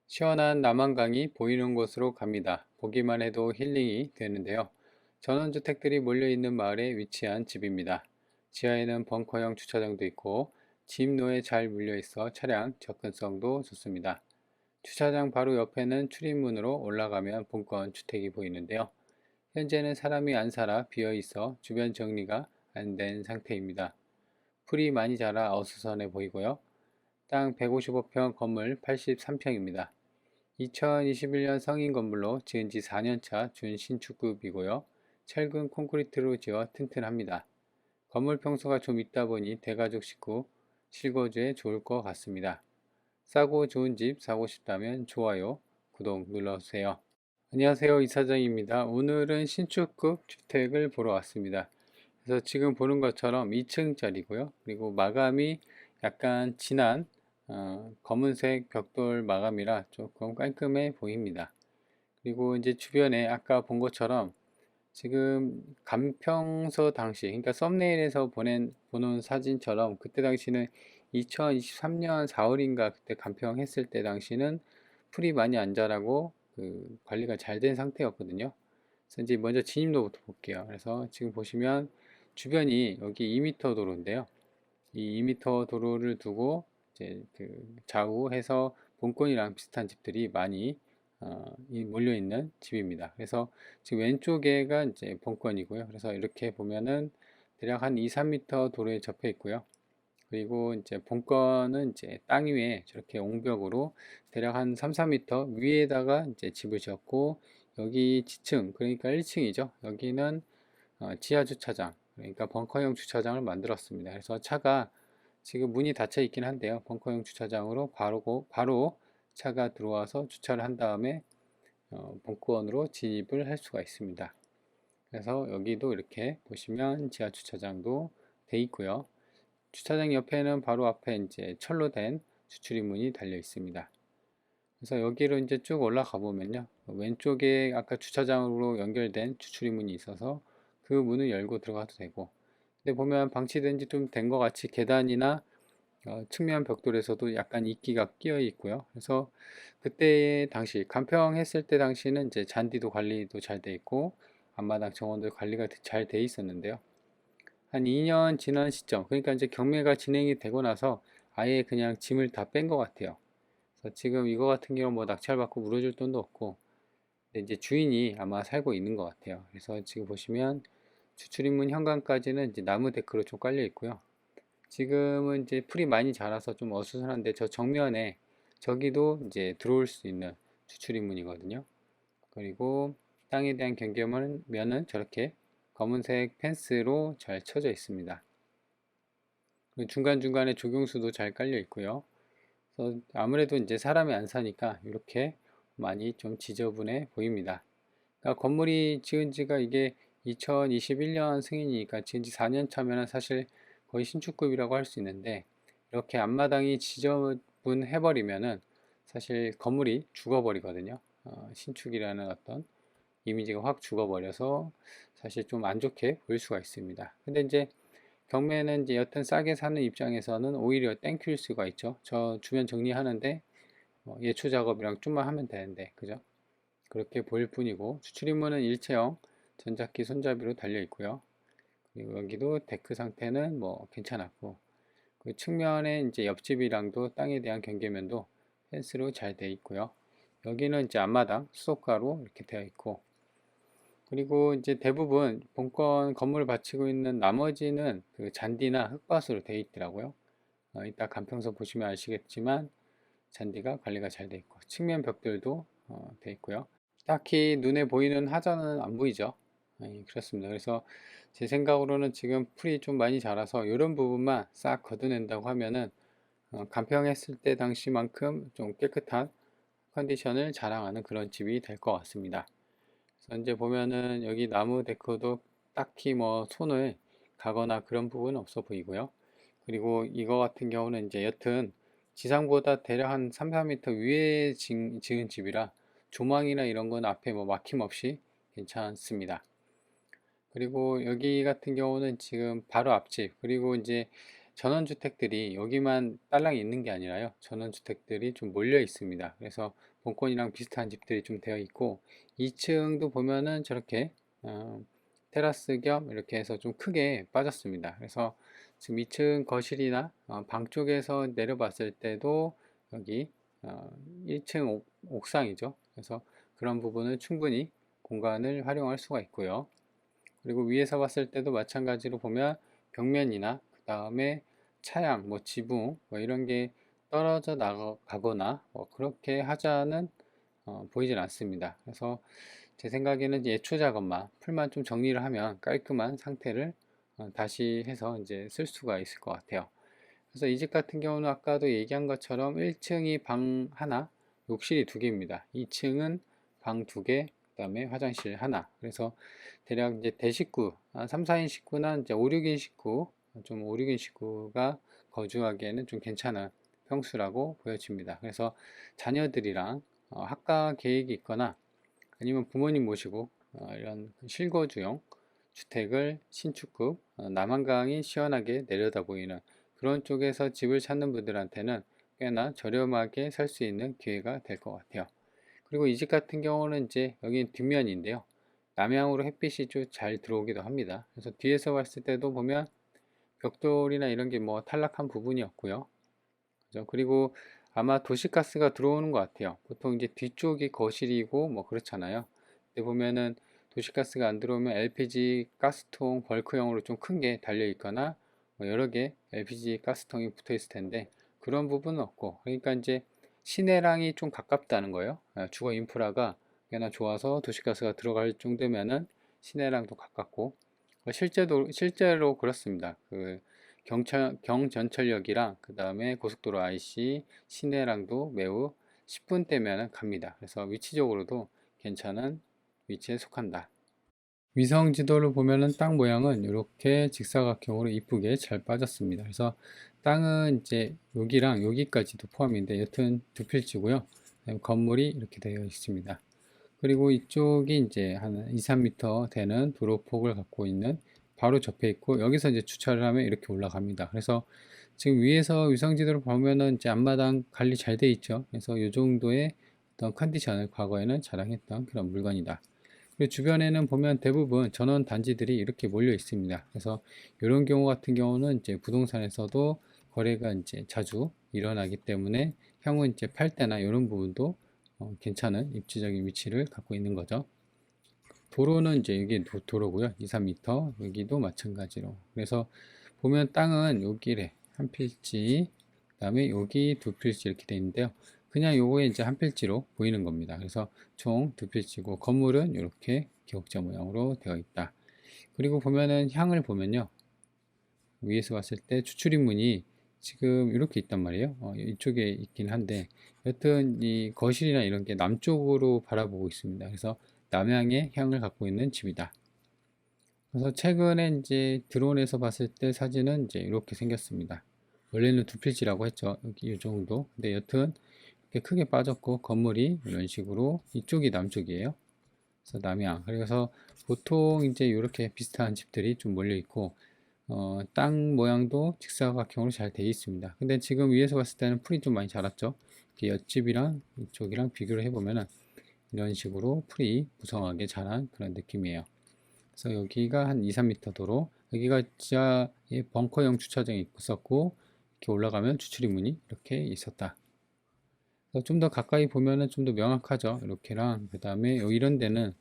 시원한 남한강이 보이는 곳으로 갑니다. 보기만 해도 힐링이 되는데요. 전원주택들이 몰려있는 마을에 위치한 집입니다. 지하에는 벙커형 주차장도 있고 집로에 잘 물려있어 차량 접근성도 좋습니다. 주차장 바로 옆에는 출입문으로 올라가면 본권 주택이 보이는데요. 현재는 사람이 안 살아 비어 있어 주변 정리가 안 된 상태입니다. 풀이 많이 자라 어수선해 보이고요. 땅 155평 건물 83평입니다. 2021년 성인 건물로 지은 지 4년차 준신축급이고요. 철근 콘크리트로 지어 튼튼합니다. 건물 평수가 좀 있다 보니 대가족 식구 실거주에 좋을 것 같습니다. 싸고 좋은 집 사고 싶다면 좋아요, 구독 눌러주세요. 안녕하세요, 이사장입니다. 오늘은 신축급 주택을 보러 왔습니다. 그래서 지금 보는 것처럼 2층짜리고요. 그리고 마감이 약간 진한 검은색 벽돌 마감이라 조금 깔끔해 보입니다. 그리고 이제 주변에 아까 본 것처럼 지금 간평서 당시, 그러니까 썸네일에서 보는 사진처럼 그때 당시는 2023년 4월인가 그때 간평했을 때 당시는 풀이 많이 안 자라고 그 관리가 잘 된 상태였거든요. 그래서 이제 먼저 진입로부터 볼게요. 그래서 지금 보시면 주변이 여기 2m 도로인데요. 이 2m 도로를 두고 이제 그 좌우해서 본권이랑 비슷한 집들이 많이 몰려 있는 집입니다. 그래서 지금 왼쪽에가 이제 본권이고요. 그래서 이렇게 보면은 대략 한 2, 3m 도로에 접해 있고요. 그리고 이제 본권은 이제 땅 위에 저렇게 옹벽으로 대략 한 3, 4m 위에다가 이제 집을 지었고 여기 지층 그러니까 1층이죠. 여기는 지하 주차장 그러니까 벙커형 주차장을 만들었습니다. 그래서 차가 지금 문이 닫혀 있긴 한데요. 벙커형 주차장으로 바로 차가 들어와서 주차를 한 다음에 벙커원으로 진입을 할 수가 있습니다. 그래서 여기도 이렇게 보시면 지하 주차장도 돼 있고요. 주차장 옆에는 바로 앞에 이제 철로 된 주출입문이 달려 있습니다. 그래서 여기로 이제 쭉 올라가 보면요. 왼쪽에 아까 주차장으로 연결된 주출입문이 있어서 그 문을 열고 들어가도 되고, 근데 보면 방치된 지 좀 된 것 같이 계단이나 측면 벽돌에서도 약간 이끼가 끼어 있고요. 그래서 그때 당시 간평했을 때 당시는 이제 잔디도 관리도 잘 돼 있고 앞마당 정원도 관리가 잘 돼 있었는데요. 한 2년 지난 시점, 그러니까 이제 경매가 진행이 되고 나서 아예 그냥 짐을 다 뺀 것 같아요. 그래서 지금 이거 같은 경우 뭐 낙찰받고 물어줄 돈도 없고, 근데 이제 주인이 아마 살고 있는 것 같아요. 그래서 지금 보시면 주출입문 현관까지는 이제 나무 데크로 좀 깔려 있고요. 지금은 이제 풀이 많이 자라서 좀 어수선한데 저 정면에 저기도 이제 들어올 수 있는 주출입문이거든요. 그리고 땅에 대한 경계면은 저렇게 검은색 펜스로 잘 쳐져 있습니다. 중간중간에 조경수도 잘 깔려 있고요. 그래서 아무래도 이제 사람이 안 사니까 이렇게 많이 좀 지저분해 보입니다. 그러니까 건물이 지은 지가 이게 2021년 승인이니까 지은 지 4년 차면은 사실 거의 신축급이라고 할 수 있는데 이렇게 앞마당이 지저분해 버리면은 사실 건물이 죽어버리거든요. 신축이라는 어떤 이미지가 확 죽어버려서 사실 좀 안 좋게 보일 수가 있습니다. 근데 이제 경매는 이제 여튼 싸게 사는 입장에서는 오히려 땡큐일 수가 있죠. 저 주변 정리하는데 예초 작업이랑 좀만 하면 되는데, 그죠? 그렇게 보일 뿐이고, 주출입문은 일체형 전자키 손잡이로 달려 있고요. 그리고 여기도 데크 상태는 뭐 괜찮았고, 그 측면에 이제 옆집이랑도 땅에 대한 경계면도 펜스로 잘 되어 있고요. 여기는 이제 앞마당 수도가로 이렇게 되어 있고, 그리고 이제 대부분 본권 건물을 바치고 있는 나머지는 그 잔디나 흙밭으로 되어 있더라고요. 이따 간평서 보시면 아시겠지만 잔디가 관리가 잘 되어 있고 측면 벽들도 되어 있고요. 딱히 눈에 보이는 하자는 안 보이죠. 그렇습니다. 그래서 제 생각으로는 지금 풀이 좀 많이 자라서 이런 부분만 싹 걷어낸다고 하면은 간평했을 때 당시만큼 좀 깨끗한 컨디션을 자랑하는 그런 집이 될 것 같습니다. 현재 보면은 여기 나무 데코도 딱히 뭐 손을 가거나 그런 부분은 없어 보이고요. 그리고 이거 같은 경우는 이제 여튼 지상보다 대략 한 3, 4m 위에 지은 집이라 조망이나 이런 건 앞에 뭐 막힘 없이 괜찮습니다. 그리고 여기 같은 경우는 지금 바로 앞집, 그리고 이제 전원주택들이 여기만 딸랑이 있는 게 아니라요. 전원주택들이 좀 몰려 있습니다. 그래서 본권이랑 비슷한 집들이 좀 되어 있고 2층도 보면은 저렇게 어, 테라스 겸 이렇게 해서 좀 크게 빠졌습니다. 그래서 지금 2층 거실이나 방 쪽에서 내려봤을 때도 여기 1층 옥상이죠. 그래서 그런 부분은 충분히 공간을 활용할 수가 있고요. 그리고 위에서 봤을 때도 마찬가지로 보면 벽면이나 그 다음에 차양, 뭐 지붕, 뭐 이런 게 떨어져 나가거나 뭐 그렇게 하자는 보이진 않습니다. 그래서 제 생각에는 예초 작업만 풀만 좀 정리를 하면 깔끔한 상태를 다시 해서 이제 쓸 수가 있을 것 같아요. 그래서 이 집 같은 경우는 아까도 얘기한 것처럼 1층이 방 하나, 욕실이 두 개입니다. 2층은 방 두 개, 그다음에 화장실 하나. 그래서 대략 이제 대식구, 3, 4인 식구나 이제 5, 6인 식구, 좀 5, 6인 식구가 거주하기에는 좀 괜찮은 평수라고 보여집니다. 그래서 자녀들이랑 학과 계획이 있거나 아니면 부모님 모시고 이런 실거주용 주택을 신축급 남한강이 시원하게 내려다 보이는 그런 쪽에서 집을 찾는 분들한테는 꽤나 저렴하게 살 수 있는 기회가 될 것 같아요. 그리고 이 집 같은 경우는 이제 여기 뒷면인데요. 남향으로 햇빛이 좀 잘 들어오기도 합니다. 그래서 뒤에서 봤을 때도 보면 벽돌이나 이런 게 뭐 탈락한 부분이 없고요. 그죠? 그리고 아마 도시가스가 들어오는 것 같아요. 보통 이제 뒤쪽이 거실이고 뭐 그렇잖아요. 근데 보면은 도시가스가 안 들어오면 LPG 가스통 벌크형으로 좀 큰 게 달려 있거나 뭐 여러 개 LPG 가스통이 붙어 있을 텐데 그런 부분은 없고 그러니까 이제 시내랑이 좀 가깝다는 거예요. 주거 인프라가 꽤나 좋아서 도시가스가 들어갈 정도면은 시내랑도 가깝고 실제로 그렇습니다. 그 경전철역이랑 그 다음에 고속도로 IC 시내랑도 매우 10분대면 갑니다. 그래서 위치적으로도 괜찮은 위치에 속한다. 위성 지도를 보면은 땅 모양은 이렇게 직사각형으로 이쁘게 잘 빠졌습니다. 그래서 땅은 이제 여기랑 여기까지도 포함인데 여튼 두 필지고요. 건물이 이렇게 되어 있습니다. 그리고 이쪽이 이제 한 2, 3m 되는 도로폭을 갖고 있는 바로 접해 있고 여기서 이제 주차를 하면 이렇게 올라갑니다. 그래서 지금 위에서 위성지도를 보면은 이제 앞마당 관리 잘 돼 있죠. 그래서 이 정도의 어떤 컨디션을 과거에는 자랑했던 그런 물건이다. 그리고 주변에는 보면 대부분 전원 단지들이 이렇게 몰려 있습니다. 그래서 이런 경우 같은 경우는 이제 부동산에서도 거래가 이제 자주 일어나기 때문에 향후 이제 팔 때나 이런 부분도 괜찮은 입지적인 위치를 갖고 있는 거죠. 도로는 이제 여기 도로고요. 2, 3m 여기도 마찬가지로. 그래서 보면 땅은 여기래 한 필지, 그다음에 여기 두 필지 이렇게 되어 있는데요. 그냥 요거에 이제 한 필지로 보이는 겁니다. 그래서 총 두 필지고 건물은 이렇게 기역자 모양으로 되어 있다. 그리고 보면은 향을 보면요. 위에서 봤을 때 추출입문이 지금 이렇게 있단 말이에요. 이쪽에 있긴 한데 여튼 이 거실이나 이런 게 남쪽으로 바라보고 있습니다. 그래서 남향의 향을 갖고 있는 집이다. 그래서 최근에 이제 드론에서 봤을 때 사진은 이제 이렇게 생겼습니다. 원래는 두 필지라고 했죠. 여기 이 정도. 근데 여튼 이렇게 크게 빠졌고 건물이 이런 식으로 이쪽이 남쪽이에요. 그래서 남향. 그래서 보통 이제 이렇게 비슷한 집들이 좀 몰려 있고 땅 모양도 직사각형으로 잘 되어 있습니다. 근데 지금 위에서 봤을 때는 풀이 좀 많이 자랐죠. 이렇게 옆집이랑 이쪽이랑 비교를 해보면은 이런 식으로 풀이 무성하게 자란 그런 느낌이에요. 그래서 여기가 한 2, 3m 도로, 여기가 지하에 벙커형 주차장이 있었고 이렇게 올라가면 주출입문이 이렇게 있었다. 좀 더 가까이 보면은 좀 더 명확하죠. 이렇게랑 그 다음에 이런 데는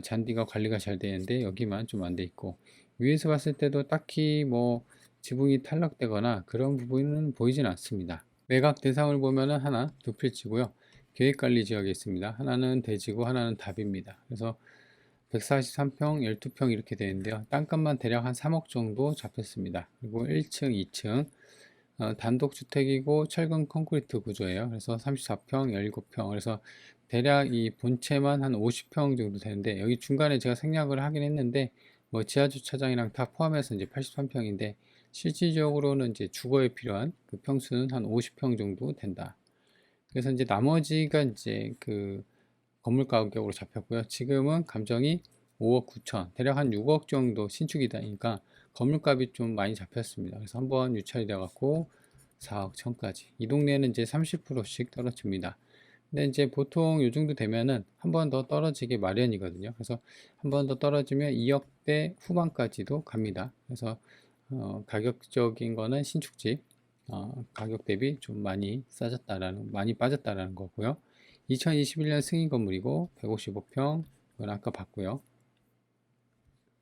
잔디가 관리가 잘 되는데 여기만 좀 안 돼 있고 위에서 봤을 때도 딱히 뭐 지붕이 탈락되거나 그런 부분은 보이진 않습니다. 매각 대상을 보면은 하나, 두 필지고요. 계획관리 지역에 있습니다. 하나는 대지고 하나는 답입니다. 그래서 143평, 12평 이렇게 되는데요. 땅값만 대략 한 3억 정도 잡혔습니다. 그리고 1층, 2층 단독주택이고 철근 콘크리트 구조예요. 그래서 34평, 17평. 그래서 대략 이 본체만 한 50평 정도 되는데 여기 중간에 제가 생략을 하긴 했는데 뭐 지하 주차장이랑 다 포함해서 이제 83평인데 실질적으로는 이제 주거에 필요한 그 평수는 한 50평 정도 된다. 그래서 이제 나머지가 이제 그 건물 가격으로 잡혔고요. 지금은 감정이 5억 9천, 대략 한 6억 정도 신축이다니까 건물값이 좀 많이 잡혔습니다. 그래서 한번 유찰이 되어갖고 4억 1천까지. 이 동네는 이제 30%씩 떨어집니다. 근데 이제 보통 요 정도 되면은 한 번 더 떨어지기 마련이거든요. 그래서 한 번 더 떨어지면 2억대 후반까지도 갑니다. 그래서 가격적인 거는 신축집 가격 대비 좀 많이 빠졌다라는 거고요. 2021년 승인 건물이고 155평 이건 아까 봤고요.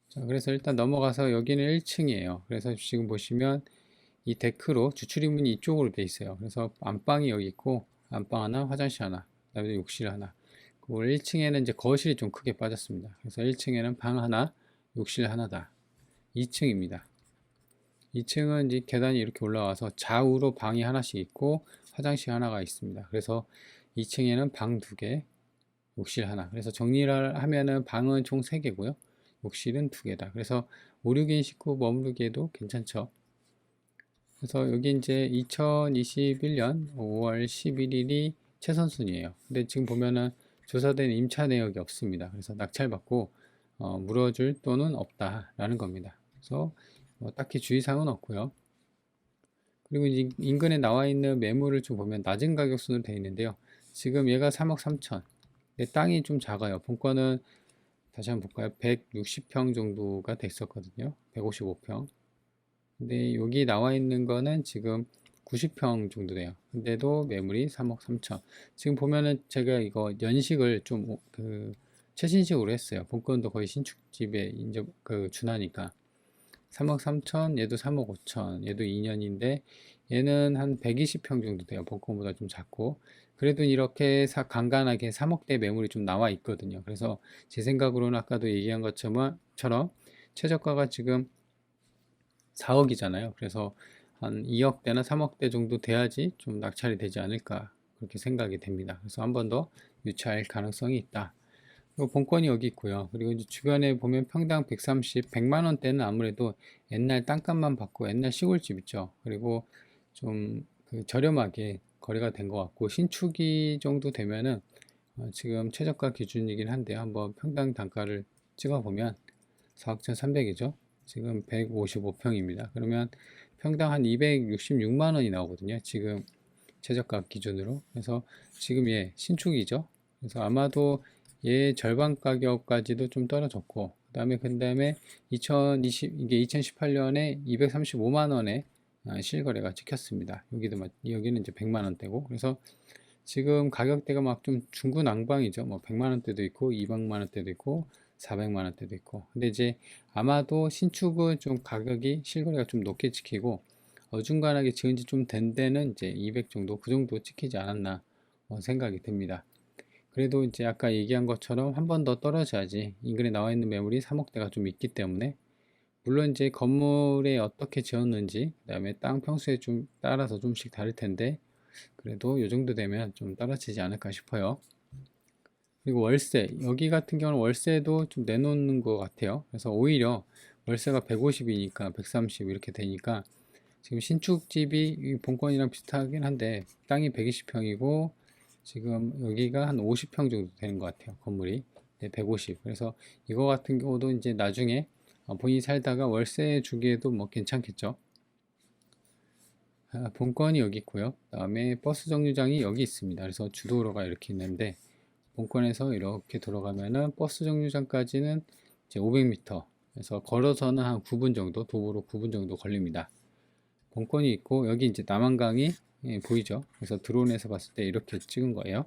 자, 그래서 일단 넘어가서 여기는 1층이에요. 그래서 지금 보시면 이 데크로 주출입문이 이쪽으로 돼 있어요. 그래서 안방이 여기 있고 안방 하나, 화장실 하나, 그다음에 욕실 하나. 그리고 1층에는 이제 거실이 좀 크게 빠졌습니다. 그래서 1층에는 방 하나, 욕실 하나다. 2층입니다. 2층은 이제 계단이 이렇게 올라와서 좌우로 방이 하나씩 있고 화장실 하나가 있습니다. 그래서 2층에는 방 2개, 욕실 하나. 그래서 정리를 하면은 방은 총 3개고요. 욕실은 2개다. 그래서 5, 6인 식구 머무르기에도 괜찮죠. 그래서 여기 이제 2021년 5월 11일이 최선순위에요. 근데 지금 보면은 조사된 임차 내역이 없습니다. 그래서 낙찰받고 물어줄 돈은 없다라는 겁니다. 그래서 뭐 딱히 주의사항은 없고요. 그리고 이제 인근에 나와 있는 매물을 좀 보면 낮은 가격순으로 되어 있는데요. 지금 얘가 3억 3천. 땅이 좀 작아요. 본가는 다시 한번 볼까요? 160평 정도가 됐었거든요. 155평. 근데 여기 나와 있는 거는 지금 90평 정도 돼요. 근데도 매물이 3억 3천. 지금 보면은 제가 이거 연식을 좀 최신식으로 했어요. 본건도 거의 신축집에 준하니까. 3억 3천, 얘도 3억 5천, 얘도 2년인데 얘는 한 120평 정도 돼요. 본건보다 좀 작고. 그래도 이렇게 간간하게 3억대 매물이 좀 나와 있거든요. 그래서 제 생각으로는 아까도 얘기한 것처럼 최저가가 지금 4억이잖아요. 그래서 한 2억대나 3억대 정도 돼야지 좀 낙찰이 되지 않을까 그렇게 생각이 됩니다. 그래서 한 번 더 유찰 가능성이 있다. 그리고 본건이 여기 있고요. 그리고 이제 주변에 보면 평당 130, 100만 원대는 아무래도 옛날 땅값만 받고 옛날 시골집 있죠. 그리고 좀 저렴하게 거래가 된 것 같고 신축이 정도 되면은 지금 최저가 기준이긴 한데요. 한번 평당 단가를 찍어보면 4억 1,300이죠. 지금 155평입니다. 그러면 평당 한 266만 원이 나오거든요. 지금 최저가 기준으로. 그래서 지금 신축이죠. 그래서 아마도 얘 절반 가격까지도 좀 떨어졌고, 그 다음에 이게 2018년에 235만 원에 실거래가 찍혔습니다. 여기는 이제 100만 원대고, 그래서 지금 가격대가 막 좀 중구난방이죠. 뭐 100만 원대도 있고, 200만 원대도 있고, 400만 원대도 있고. 근데 이제 아마도 신축은 좀 가격이 실거래가 좀 높게 찍히고, 어중간하게 지은 지 좀 된 데는 이제 200 정도, 그 정도 찍히지 않았나 생각이 듭니다. 그래도 이제 아까 얘기한 것처럼 한 번 더 떨어져야지 인근에 나와 있는 매물이 3억대가 좀 있기 때문에 물론 이제 건물에 어떻게 지었는지 그다음에 땅 평수에 좀 따라서 좀씩 다를 텐데 그래도 이 정도 되면 좀 떨어지지 않을까 싶어요. 그리고 월세 여기 같은 경우는 월세도 좀 내놓는 것 같아요. 그래서 오히려 월세가 150이니까 130 이렇게 되니까 지금 신축집이 본건이랑 비슷하긴 한데 땅이 120평이고 지금 여기가 한 50평 정도 되는 것 같아요. 건물이 150. 그래서 이거 같은 경우도 이제 나중에 본인이 살다가 월세 주기에도 뭐 괜찮겠죠. 본건이 여기 있고요. 그다음에 버스 정류장이 여기 있습니다. 그래서 주도로가 이렇게 있는데 본건에서 이렇게 들어가면은 버스 정류장까지는 이제 500m. 그래서 걸어서는 한 9분 정도, 도보로 9분 정도 걸립니다. 본건이 있고 여기 이제 남한강이 보이죠. 그래서 드론에서 봤을 때 이렇게 찍은 거예요.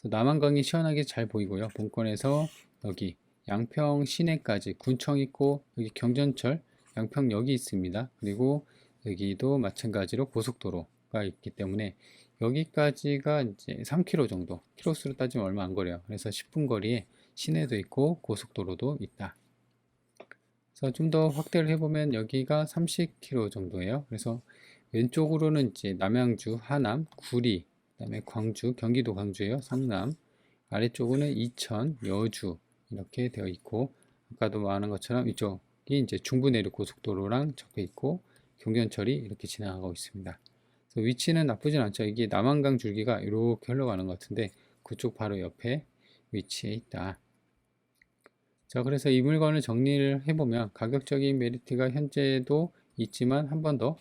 그래서 남한강이 시원하게 잘 보이고요. 본건에서 여기 양평 시내까지 군청 있고 여기 경전철 양평역이 있습니다. 그리고 여기도 마찬가지로 고속도로가 있기 때문에 여기까지가 이제 3km 정도, 키로수로 따지면 얼마 안 걸려요. 그래서 10분 거리에 시내도 있고 고속도로도 있다. 그래서 좀 더 확대를 해보면 여기가 30km 정도예요. 그래서 왼쪽으로는 이제 남양주, 하남, 구리, 그다음에 광주, 경기도 광주예요. 성남. 아래쪽은 이천, 여주 이렇게 되어 있고 아까도 말한 것처럼 이쪽이 이제 중부내륙 고속도로랑 접해 있고 경전철이 이렇게 지나가고 있습니다. 그래서 위치는 나쁘진 않죠. 이게 남한강 줄기가 이렇게 흘러가는 것 같은데 그쪽 바로 옆에 위치해 있다. 자, 그래서 이 물건을 정리를 해보면 가격적인 메리트가 현재도 있지만 한 번 더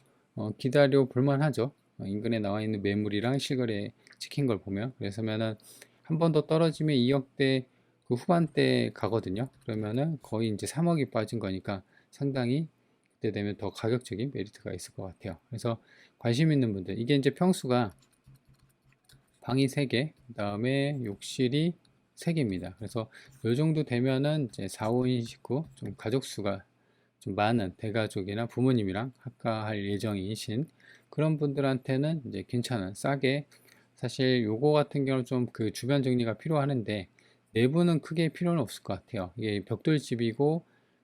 기다려 볼 만하죠. 인근에 나와 있는 매물이랑 실거래 찍힌 걸 보면. 그래서면은 한 번 더 떨어지면 2억대 그 후반대 가거든요. 그러면은 거의 이제 3억이 빠진 거니까 상당히 그때 되면 더 가격적인 메리트가 있을 것 같아요. 그래서 관심 있는 분들, 이게 이제 평수가 방이 3개, 그 다음에 욕실이 3개입니다. 그래서 요 정도 되면은 이제 4, 5인 식구, 좀 가족 수가 좀 많은 대가족이나 부모님이랑 합가할 예정이신 그런 분들한테는 이제 괜찮은 싸게, 사실 요거 같은 경우는 좀 그 주변 정리가 필요하는데 내부는 크게 필요는 없을 것 같아요. 이게 벽돌집이고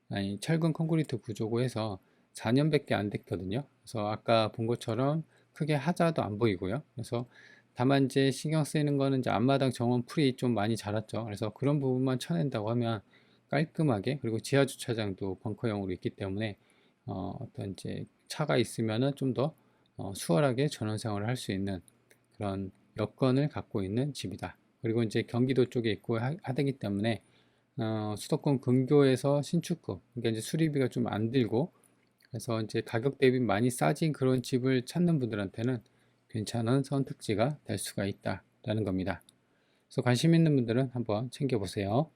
아니 철근 콘크리트 구조고 해서 4년밖에 안 됐거든요. 그래서 아까 본 것처럼 크게 하자도 안 보이고요. 그래서 다만 이제 신경 쓰이는 거는 이제 앞마당 정원 풀이 좀 많이 자랐죠. 그래서 그런 부분만 쳐낸다고 하면 깔끔하게, 그리고 지하 주차장도 벙커형으로 있기 때문에 떤 이제 차가 있으면은 좀 더 수월하게 전원 생활을 할 수 있는 그런 여건을 갖고 있는 집이다. 그리고 이제 경기도 쪽에 있고 하되기 때문에 수도권 근교에서 신축급, 그러니까 이제 수리비가 좀 안 들고, 그래서 이제 가격 대비 많이 싸진 그런 집을 찾는 분들한테는 괜찮은 선택지가 될 수가 있다라는 겁니다. 그래서 관심 있는 분들은 한번 챙겨보세요.